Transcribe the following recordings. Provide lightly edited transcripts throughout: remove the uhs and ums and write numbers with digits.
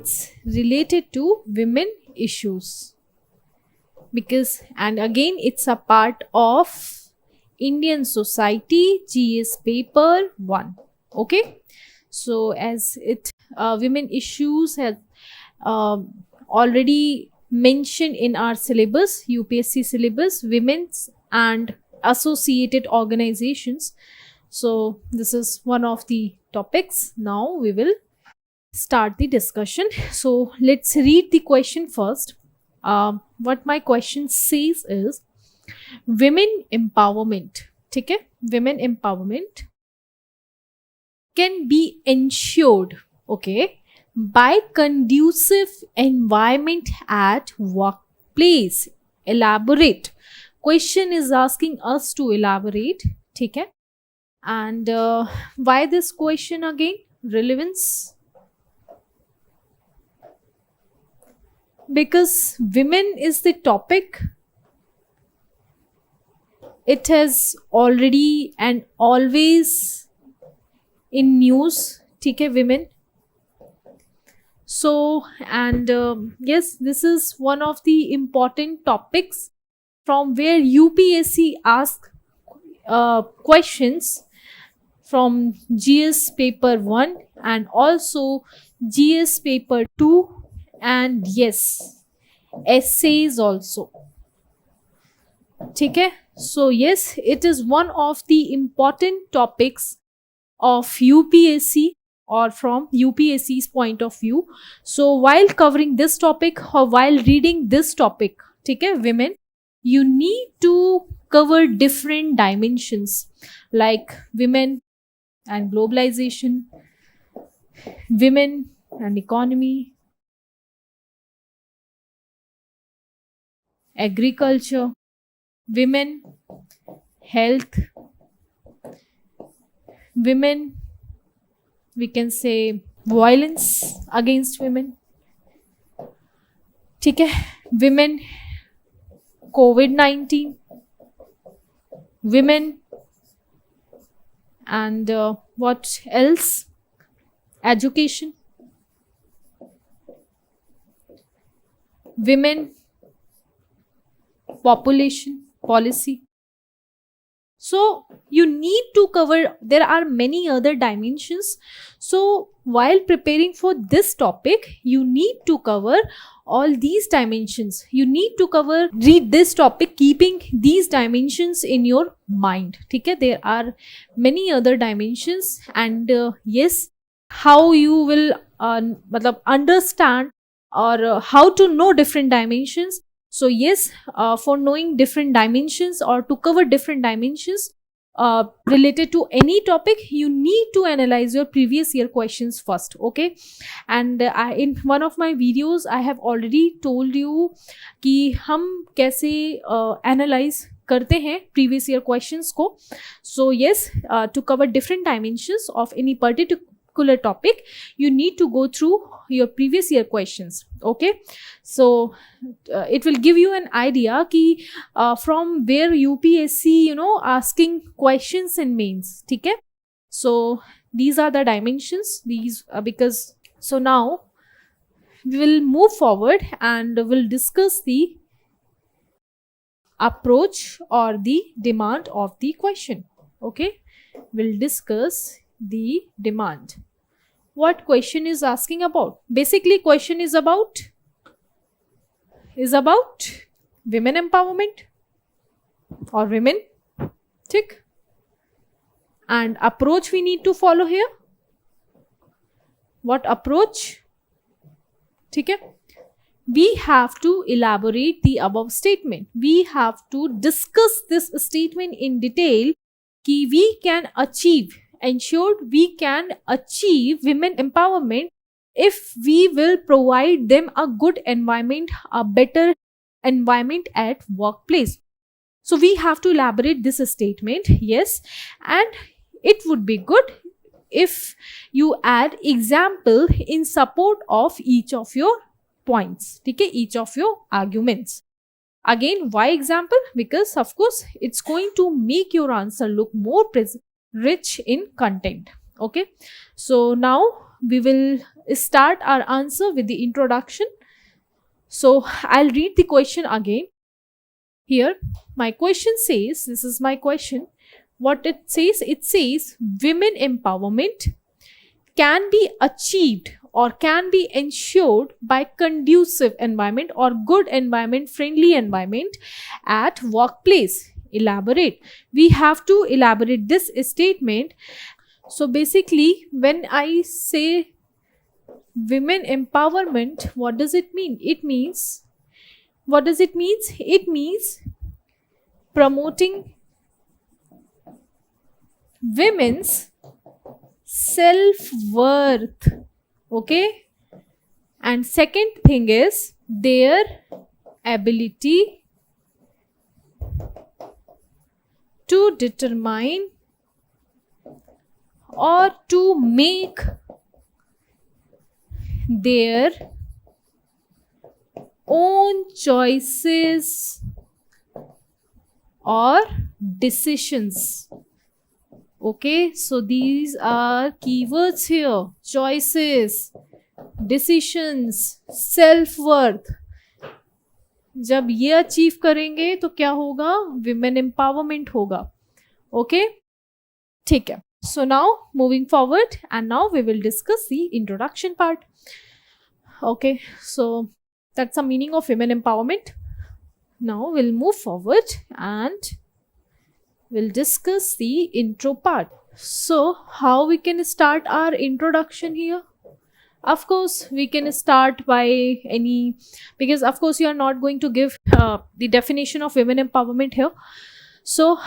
it's related to women issues, because, and again, it's a part of Indian society GS paper 1. Okay, so as it women issues has already mentioned in our syllabus, UPSC syllabus, women's and associated organizations. So this is one of the topics. Now we will start the discussion. So let's read the question first. What my question says is women empowerment. Okay, women empowerment can be ensured, okay, by conducive environment at workplace. Elaborate. Question is asking us to elaborate. Okay, and why this question again? Relevance. Because women is the topic. It has already and always in news. Okay, women. So, and yes, this is one of the important topics from where UPSC asks questions from GS paper 1 and also GS paper 2, and yes, essays also. Okay, so yes, it is one of the important topics of UPSC or from UPSC's point of view. So while covering this topic or while reading this topic, okay, women, you need to cover different dimensions like women and globalization, women and economy, agriculture, women, health, women, we can say violence against women, okay, women, COVID-19, women, and what else? Education, women, population, policy. So you need to cover, there are many other dimensions. So while preparing for this topic, you need to cover all these dimensions. You need to read this topic keeping these dimensions in your mind. Okay, there are many other dimensions, and yes, how you will understand or how to know different dimensions. So yes, for knowing different dimensions or to cover different dimensions related to any topic, you need to analyze your previous year questions first. Okay, and in one of my videos I have already told you कि हम कैसे analyze करते हैं previous year questions को. So yes, to cover different dimensions of any particular topic, you need to go through your previous year questions. Okay, so it will give you an idea ki from where UPSC asking questions in mains. Okay, so these are the dimensions, these because so now we will move forward and we'll discuss the approach or the demand of the question. Okay, we'll discuss the demand. What question is asking about? Basically, question is about women empowerment or women. Tick. And approach we need to follow here. What approach? Okay. We have to elaborate the above statement. We have to discuss this statement in detail कि we can achieve, ensured we can achieve women empowerment if we will provide them a good environment, a better environment at workplace. So we have to elaborate this statement, yes, and it would be good if you add example in support of each of your points, okay, each of your arguments. Again, why example? Because of course it's going to make your answer look more rich in content. Okay, so now we will start our answer with the introduction. So I'll read the question again. Here, my question says, this is my question. What it says women empowerment can be achieved or can be ensured by conducive environment or good environment, friendly environment at workplace. Elaborate. We have to elaborate this statement. So basically, when I say women empowerment, what does it mean? What does it mean? It means promoting women's self-worth. Okay? And second thing is their ability to determine or to make their own choices or decisions. Okay, so these are keywords here: choices, decisions, self-worth. जब ये achieve करेंगे तो क्या होगा? Women empowerment होगा. Okay, ठीक है. So now moving forward, and now we will discuss the introduction part. Okay, so that's the meaning of women empowerment. Now we'll move forward and we'll discuss the intro part. So how we can start our introduction here? Of course, we can start by any, because of course you are not going to give the definition of women empowerment here. So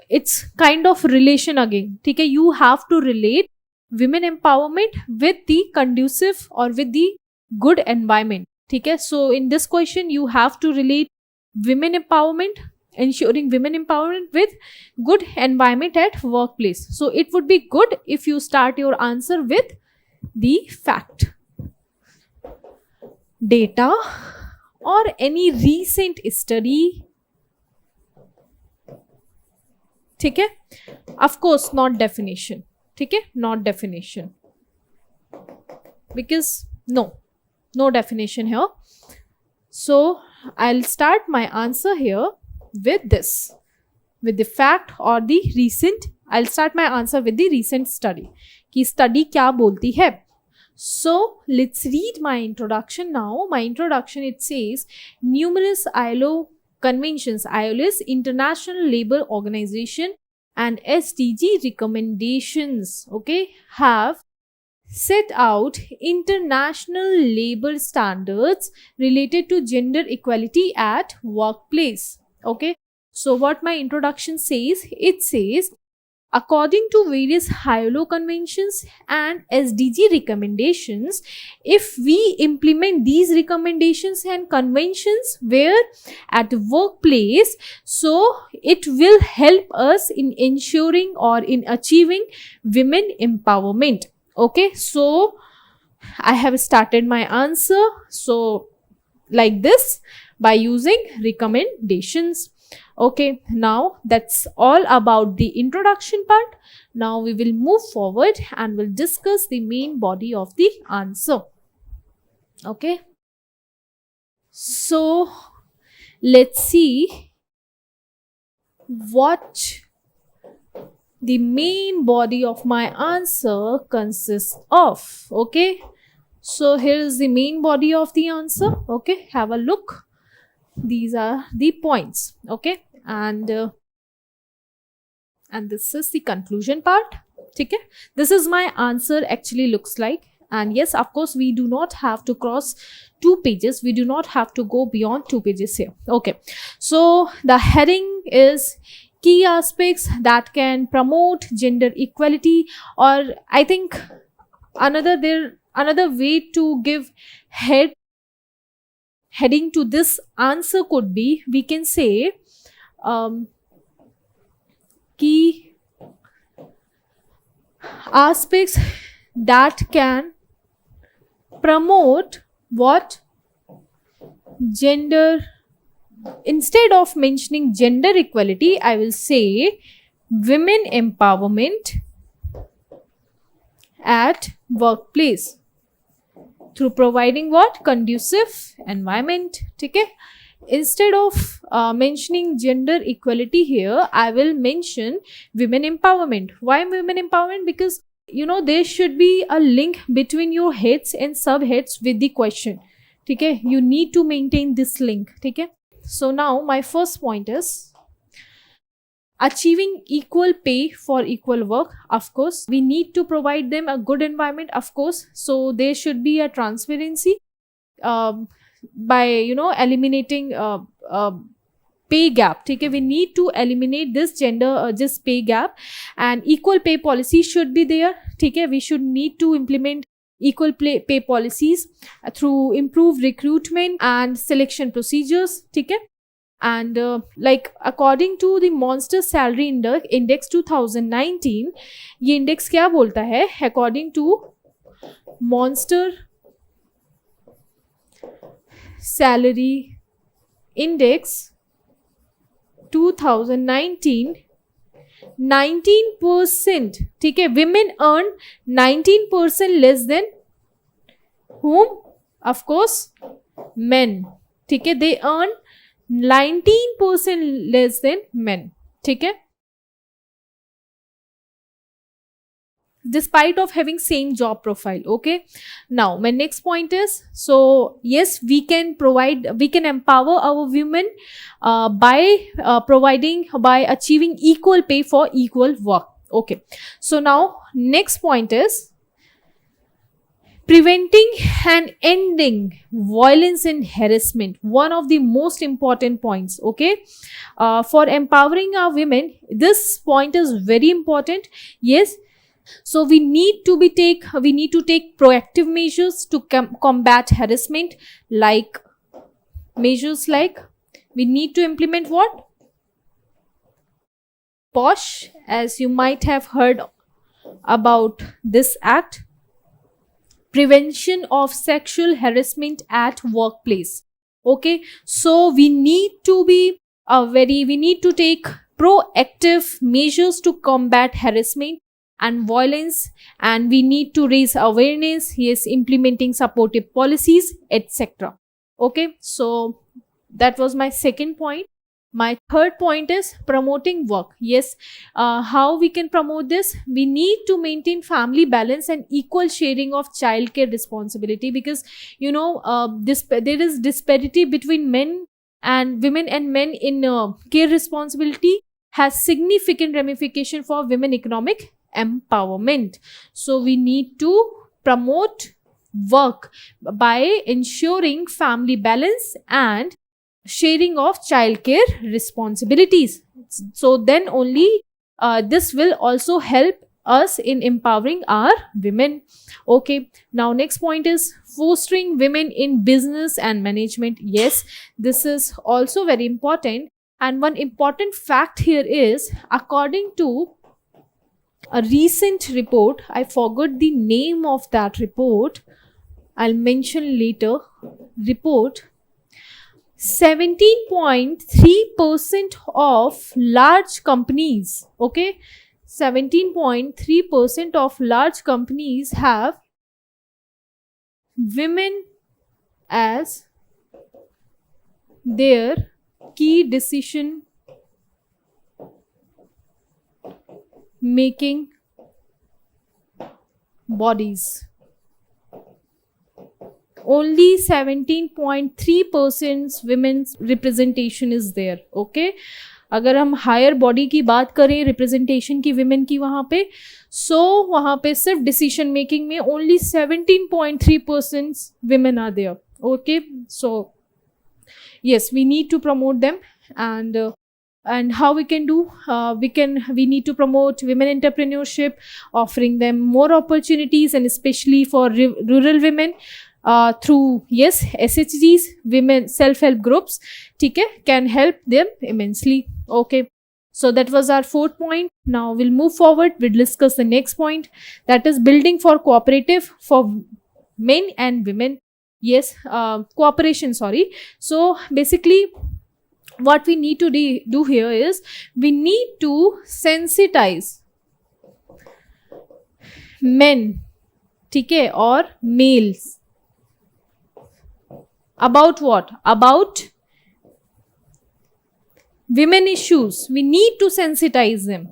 it's kind of relation again. Okay, you have to relate women empowerment with the conducive or with the good environment. Okay, so in this question you have to relate women empowerment, ensuring women empowerment with good environment at workplace. So it would be good if you start your answer with the fact, data, or any recent study. Okay, of course not definition. Okay, not definition, because no definition here. So I'll start my answer here with this, with the fact or the recent. I'll start my answer with the recent study. कि study क्या बोलती है. So let's read my introduction now. My introduction, it says numerous ILO conventions, ILO is International Labour Organization, and SDG recommendations, okay, have set out international labor standards related to gender equality at workplace. Okay, so what my introduction says, it says according to various ILO conventions and SDG recommendations, if we implement these recommendations and conventions where at workplace, so it will help us in ensuring or in achieving women empowerment. Okay, so I have started my answer so like this, by using recommendations. Okay, now that's all about the introduction part. Now we will move forward and we'll discuss the main body of the answer. Okay, so let's see what the main body of my answer consists of. Okay, so here is the main body of the answer. Okay, have a look. These are the points. Okay, and this is the conclusion part. Okay, this is my answer actually looks like. And yes, of course, we do not have to cross 2 pages. We do not have to go beyond 2 pages here. Okay, so the heading is key aspects that can promote gender equality, or I think another way to give heading to this answer could be, we can say key aspects that can promote what? Gender. Instead of mentioning gender equality, I will say women empowerment at workplace through providing what? Conducive environment. ठीक है? Instead of mentioning gender equality here, I will mention women empowerment. Why women empowerment? Because there should be a link between your heads and subheads with the question. ठीक है? You need to maintain this link. ठीक है? So now my first point is achieving equal pay for equal work. Of course, we need to provide them a good environment, of course. So there should be a transparency by eliminating pay gap. Okay, we need to eliminate this this pay gap, and equal pay policy should be there. Okay, we should need to implement equal pay policies through improved recruitment and selection procedures. Okay. And according to the Monster Salary Index 2019, ये index क्या बोलता है? According to Monster Salary Index 2019, 19%, ठीक है, women earn 19% less than whom? Of course, men. ठीक है, they earn 19% less than men. ठीक है, despite of having same job profile. Okay, now my next point is, so yes, we can empower our women by achieving equal pay for equal work. Okay, so now next point is preventing and ending violence and harassment. One of the most important points. Okay, for empowering our women, this point is very important. Yes, so we need to take proactive measures to combat harassment, like measures like we need to implement what? POSH, as you might have heard about this act, Prevention of Sexual Harassment at Workplace. Okay, so we need to take proactive measures to combat harassment and violence, and we need to raise awareness, yes, implementing supportive policies, etc. Okay, so that was my second point. My third point is promoting work. Yes, how we can promote this? We need to maintain family balance and equal sharing of childcare responsibility, because there is disparity between men and women and men in care responsibility, has significant ramification for women economic empowerment. So we need to promote work by ensuring family balance and sharing of childcare responsibilities. So then only this will also help us in empowering our women. Okay, now next point is fostering women in business and management. Yes, this is also very important. And one important fact here is, according to a recent report, I forgot the name of that report, I'll mention later, report, 17.3% of large companies, okay, 17.3% of large companies have women as their key decision making bodies. Only 17.3% women's representation is there. Okay, अगर हम higher body की बात करें representation की women की वहाँ पे, सो वहाँ पे सिर्फ डिसीजन मेकिंग में only 17.3% women are there. Okay, so yes, we need to promote them. And how we can do? We need to promote women entrepreneurship, offering them more opportunities, and especially for rural women, through SHGs, women self-help groups, can help them immensely. Okay, so that was our fourth point. Now we'll move forward. We'll discuss the next point, that is building for cooperative for men and women. Yes, cooperation, sorry. So basically what we need to do here is we need to sensitize men ठीक है, और males. About what? About women issues. We need to sensitize them.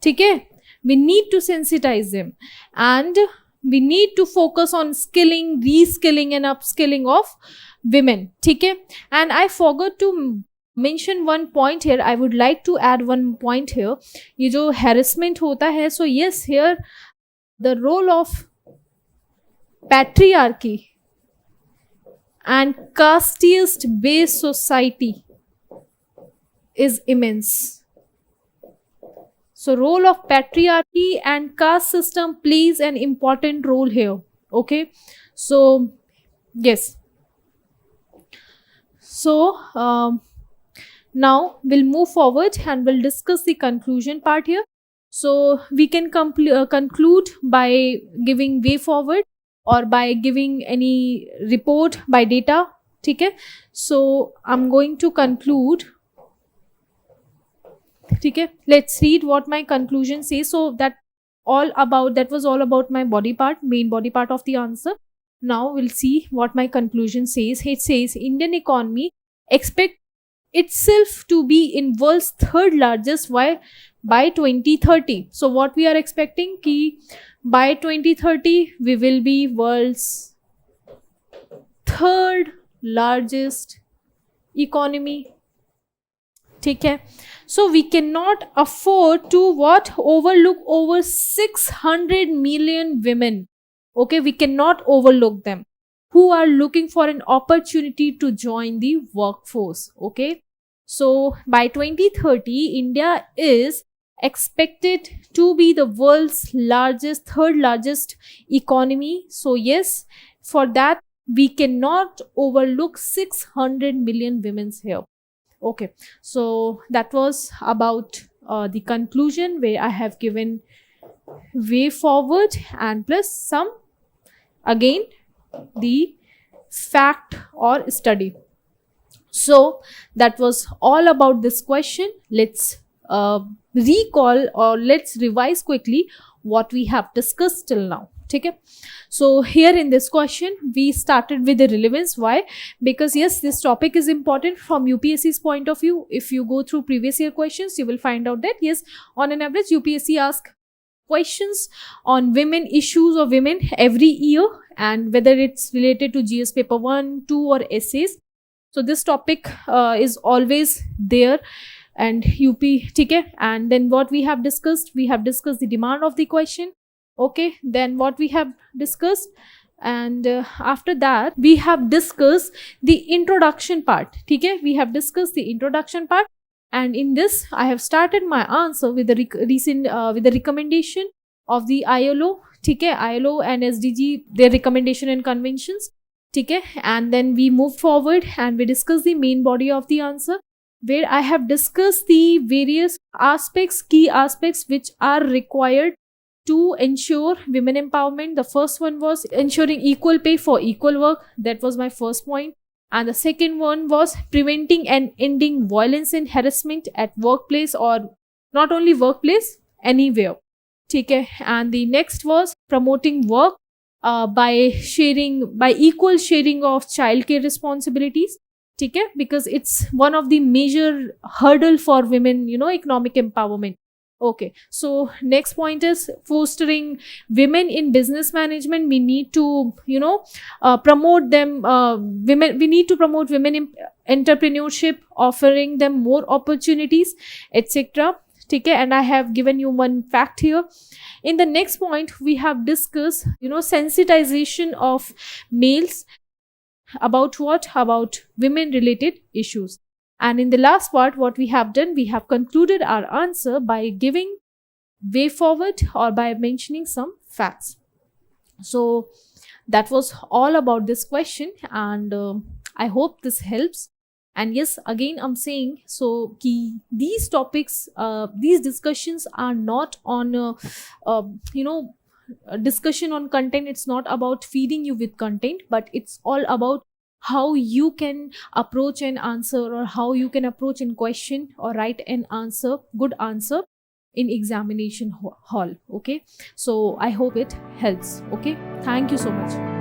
ठीक है, we need to sensitize them, and we need to focus on skilling, reskilling and upskilling of women. ठीक है, and I forgot to mention one point here. I would like to add one point here. ये जो harassment होता है, so yes, here the role of patriarchy and casteist based society is immense. So role of patriarchy and caste system plays an important role here. Okay, so yes, so now we'll move forward and we'll discuss the conclusion part here. So we can conclude by giving way forward or by giving any report by data. ठीक है, so I'm going to conclude. ठीक है, let's read what my conclusion says. So that was all about my body part, main body part of the answer. Now we'll see what my conclusion says. It says Indian economy expect itself to be in world's third largest by 2030. So what we are expecting ki by 2030 we will be world's third largest economy. ठीक है, so we cannot afford to overlook over 600 million women. Okay, we cannot overlook them who are looking for an opportunity to join the workforce. Okay, so by 2030 India is expected to be the world's third largest economy. So yes, for that we cannot overlook 600 million women here. Okay, so that was about the conclusion, where I have given way forward and plus some again the fact or study. So that was all about this question. Let's recall or let's revise quickly what we have discussed till now. ठीक है, so here in this question we started with the relevance. Why? Because yes, this topic is important from UPSC's point of view. If you go through previous year questions, you will find out that yes, on an average UPSC asks questions on women issues or women every year, and whether it's related to GS paper 1, 2 or essays. So this topic is always there, and UP. ठीक है, and then what we have discussed the demand of the question. Okay, then what we have discussed, and after that we have discussed the introduction part. ठीक है, we have discussed the introduction part, and in this I have started my answer with the with the recommendation of the ILO. ठीक है, ILO and SDG, their recommendation and conventions. ठीक है, and then we move forward and we discuss the main body of the answer, where I have discussed the various key aspects which are required to ensure women empowerment. The first one was ensuring equal pay for equal work. That was my first point. And the second one was preventing and ending violence and harassment at workplace, or not only workplace, anywhere. ठीक है, and the next was promoting work by equal sharing of childcare responsibilities. ठीक है, because it's one of the major hurdle for women, economic empowerment. Okay, so next point is fostering women in business management. We need to promote them, we need to promote women in entrepreneurship, offering them more opportunities, etc. ठीक है, and I have given you one fact here. In the next point we have discussed sensitization of males about women related issues. And in the last part, what we have done, we have concluded our answer by giving way forward or by mentioning some facts. So that was all about this question, and I hope this helps. And yes, again I'm saying, so these topics, these discussions are not on discussion on content. It's not about feeding you with content, but it's all about how you can approach an answer, or how you can approach in question or write an answer, good answer. in examination hall. Okay, so I hope it helps. Okay, thank you so much.